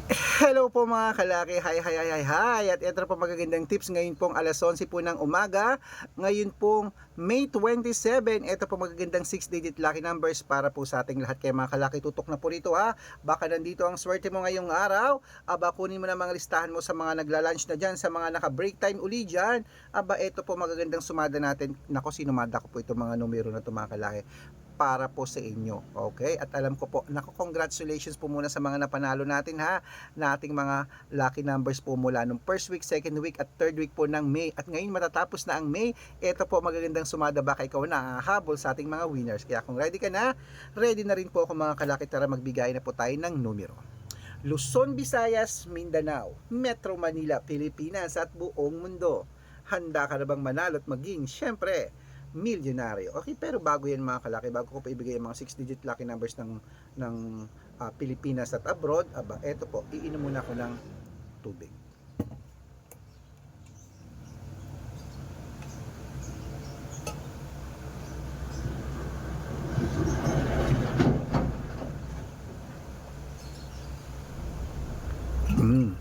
Hello po mga kalaki, hi hi hi hi hi. At ito po magagandang tips ngayon pong alas 11 po ng umaga. Ngayon pong May 27, ito po magagandang 6-digit lucky numbers para po sa ating lahat. Kaya mga kalaki, tutok na po rito ha. Baka nandito ang swerte mo ngayong araw. Aba, kunin mo na mga listahan mo sa mga nagla-lunch na dyan, sa mga naka-break time uli dyan. Aba, ito po magagandang sumada natin. Nako, sinumada ko po itong mga numero na ito mga kalaki para po sa inyo. Okay? At alam ko po, nako, congratulations po muna sa mga napanalo natin ha, na ating mga lucky numbers po mula nung first week, second week at third week po ng May. At ngayon matatapos na ang May, ito po magagandang sumada, baka ikaw na hahabol sa ating mga winners. Kaya kung ready ka na, ready na rin po ako mga kalaki, tara magbigay na po tayo ng numero. Luzon, Visayas, Mindanao, Metro Manila, Pilipinas at buong mundo. Handa ka na bang manalo at maging, syempre, milyonaryo? Okay, pero bago yan mga kalaki, bago ko pa ibigay ang mga 6-digit lucky numbers ng Pilipinas at abroad, aba, eto po, iinom muna ako ng tubig. Mm.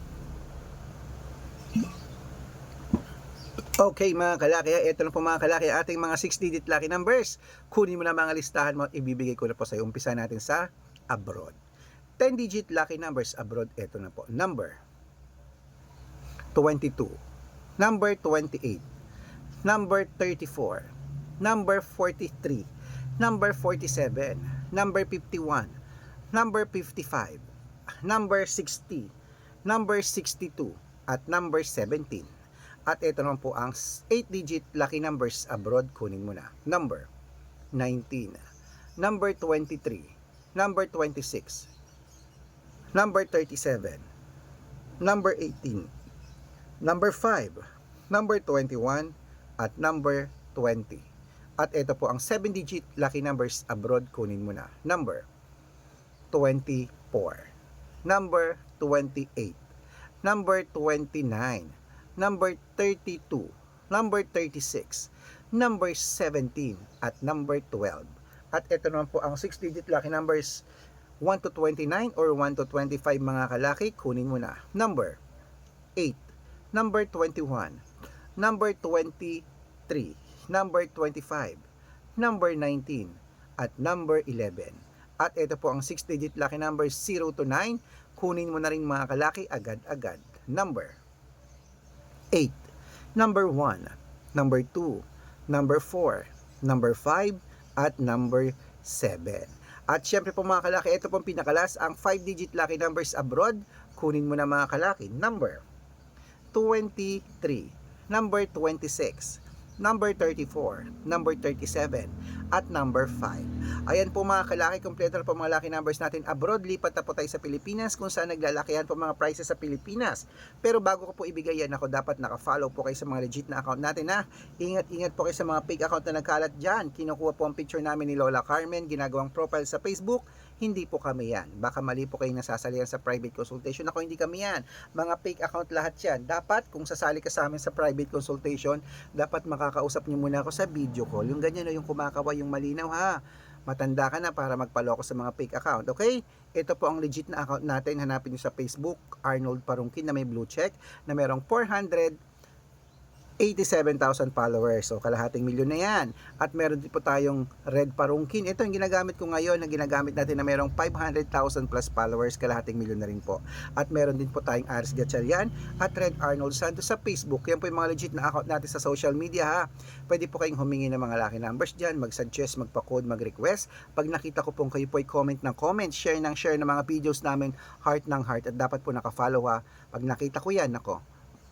Okay mga kalaki, ito na po mga kalaki ating mga 6-digit lucky numbers. Kunin mo na mga listahan mo at ibibigay ko na po sa iyo. Umpisa natin sa abroad. 10-digit lucky numbers abroad, ito na po. Number 22, number 28, number 34, number 43, number 47, number 51, number 55, number 60, number 62, at number 17. At ito naman po ang 8-digit lucky numbers abroad, kunin mo na. Number 19, number 23, number 26, number 37, number 18, number 5, number 21, at number 20. At ito po ang 7-digit lucky numbers abroad, kunin mo na. Number 24, number 28, number 29, number 32, number 36, number 17, at number 12. At ito naman po ang 6-digit lucky numbers 1 to 29 or 1 to 25 mga kalaki, kunin mo na. Number 8, number 21, number 23, number 25, number 19, at number 11. At ito po ang 6-digit lucky numbers 0 to 9, kunin mo na rin mga kalaki agad-agad. Number 8, number 1, number 2, number 4, number 5, at number 7. At syempre po mga kalaki, ito pong pinakalas, ang 5-digit lucky numbers abroad, kunin mo na mga kalaki. Number 23, number 26, number 34, number 37, at number 5. Ayan po mga kalaki, kompleto na po mga lucky numbers natin abroad. Lipat na po tayo sa Pilipinas kung saan naglalakihan po mga prices sa Pilipinas. Pero bago ko po ibigay yan, ako dapat naka-follow po kayo sa mga legit na account natin ha. Ingat-ingat po kayo sa mga fake account na nagkalat dyan. Kinukuha po ang picture namin ni Lola Carmen, ginagawang profile sa Facebook. Hindi po kami yan. Baka mali po kayong nasasalihan sa private consultation. Ako, hindi kami yan. Mga fake account lahat yan. Dapat kung sasali ka sa amin sa private consultation, dapat makakausap niyo muna ako sa video call. Yung ganyan o yung kumakaway, yung malinaw ha. Matanda ka na para magpaloko sa mga fake account. Okay? Ito po ang legit na account natin. Hanapin niyo sa Facebook, Arnold Parungkin na may blue check na merong 487,000 followers. So, kalahating milyon na yan. At meron din po tayong Red Parungkin. Ito yung ginagamit ko ngayon na ginagamit natin na merong 500,000 plus followers. Kalahating milyon na rin po. At meron din po tayong Aris Gatchalian at Red Arnold Santos sa Facebook. Yan po yung mga legit na account natin sa social media ha. Pwede po kayong humingi ng mga lucky numbers dyan, mag-suggest, magpa-code, mag-request. Pag nakita ko pong kayo po ay comment ng comment, share ng share ng mga videos namin, heart ng heart. At dapat po naka-follow ha. Pag nakita ko yan, ako,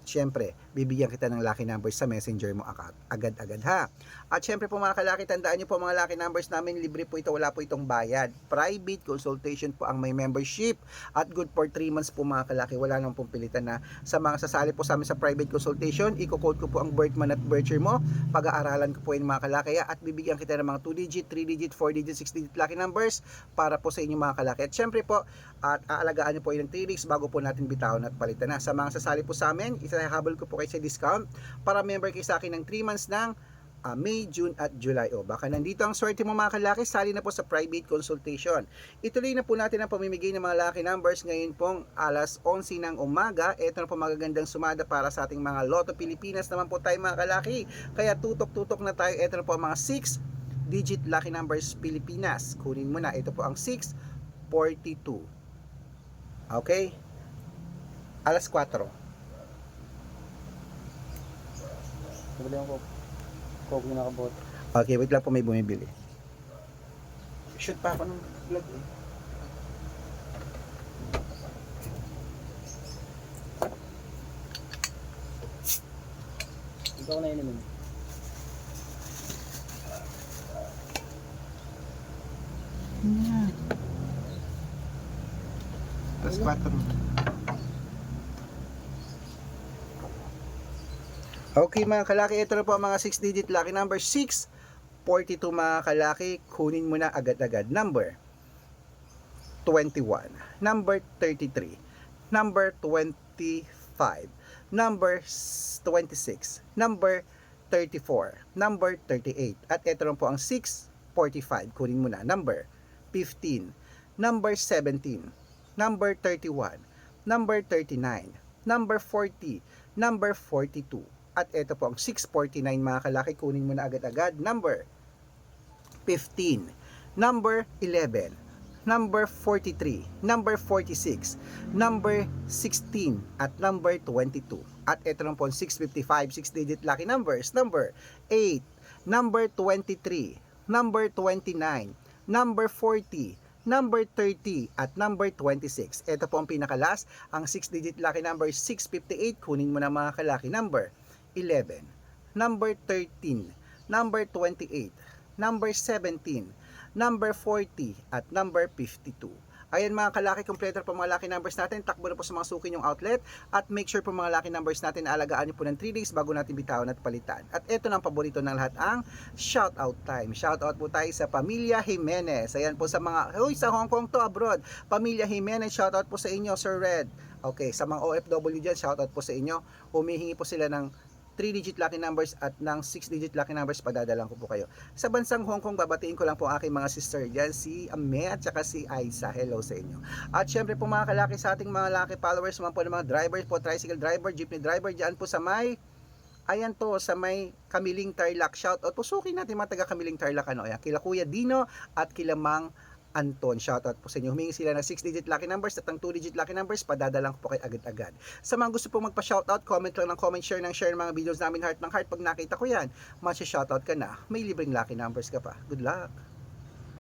syempre, bibigyan kita ng lucky numbers sa messenger mo agad-agad ha. At syempre po mga kalaki, tandaan nyo po mga lucky numbers namin, libre po ito, wala po itong bayad. Private consultation po ang may membership. At good for 3 months po mga kalaki, wala nang pong pilitan na sa mga sasali po sa amin sa private consultation. Iko-code ko po ang birth month at birth year mo. Pag-aaralan ko po yung mga kalaki at bibigyan kita ng mga 2-digit, 3-digit, 4-digit, 6-digit lucky numbers para po sa inyong mga kalaki. At syempre po, at aalagaan nyo po yung 3 weeks bago po natin bitawan at palitan na. Sa mga sasali po sa amin, isahabol ko po kayo sa discount para member kayo sa akin ng 3 months ng May, June at July. O baka nandito ang swerte mo mga kalaki, sali na po sa private consultation. Ituloy na po natin ang pamimigay ng mga lucky numbers ngayon pong alas 11 ng umaga. Ito na po magagandang sumada para sa ating mga Lotto Pilipinas naman po tayo mga kalaki. Kaya tutok-tutok na tayo. Ito na po ang mga 6-digit lucky numbers Pilipinas. Kunin mo na. Ito po ang 642. Okay? Alas 4. Bili ako Coke na nakabot. Okay, wait lang po, may bumibili. Shoot pa ako ng vlog eh. Ikaw na inumin. Alas 4. Okay mga kalaki, ito na po ang mga 6-digit lucky number. 642 mga kalaki, kunin mo na agad-agad. Number 21, number 33, number 25, number 26, number 34, number 38. At ito na po ang 645, kunin mo na. Number 15, number 17, number 31, number 39, number 40, number 42. At ito po ang 649 mga kalaki, kunin mo na agad-agad. Number 15, number 11, number 43, number 46, number 16, at number 22. At ito lang po ang 655, 6-digit lucky numbers. Number 8, number 23, number 29, number 40, number 30, at number 26. Ito po ang pinakalas, ang 6-digit lucky number 658. Kunin mo na mga kalaki. Number 11, number 13, number 28, number 17, number 40, at number 52. Ayan mga kalaki, kompleto po mga lucky numbers natin. Takbo na po sa mga suki yung outlet. At make sure po mga lucky numbers natin, alagaan nyo po ng 3 days bago natin bitawan at palitan. At ito na ang paborito ng lahat, ang shoutout time. Shoutout po tayo sa Pamilya Jimenez. Ayan po sa mga, sa Hong Kong to, abroad. Pamilya Jimenez, shoutout po sa inyo, Sir Red. Okay, sa mga OFW dyan, shoutout po sa inyo. Humihingi po sila ng 3-digit lucky numbers at ng 6-digit lucky numbers, padadalang ko po kayo. Sa bansang Hong Kong, babatiin ko lang po ang aking mga sister dyan, si Ame at saka si Aiza. Hello sa inyo. At syempre po mga kalaki, sa ating mga lucky followers, mga po ng mga drivers po, tricycle driver, jeepney driver, dyan po sa may, ayan po, sa may Kamiling Tarlac. Shout out po, suki natin mga taga Kamiling Tarlac, ano, ayan, kila Kuya Dino at kila Mang Anton, shoutout po sa inyo. Humingi sila ng 6-digit lucky numbers at ang 2-digit lucky numbers, padadalang ko po kayo agad-agad. Sa mga gusto po magpa-shoutout, comment lang ng comment, share ng share mga videos namin, heart ng heart. Pag nakita ko yan, masya-shoutout ka na, may libreng lucky numbers ka pa. Good luck!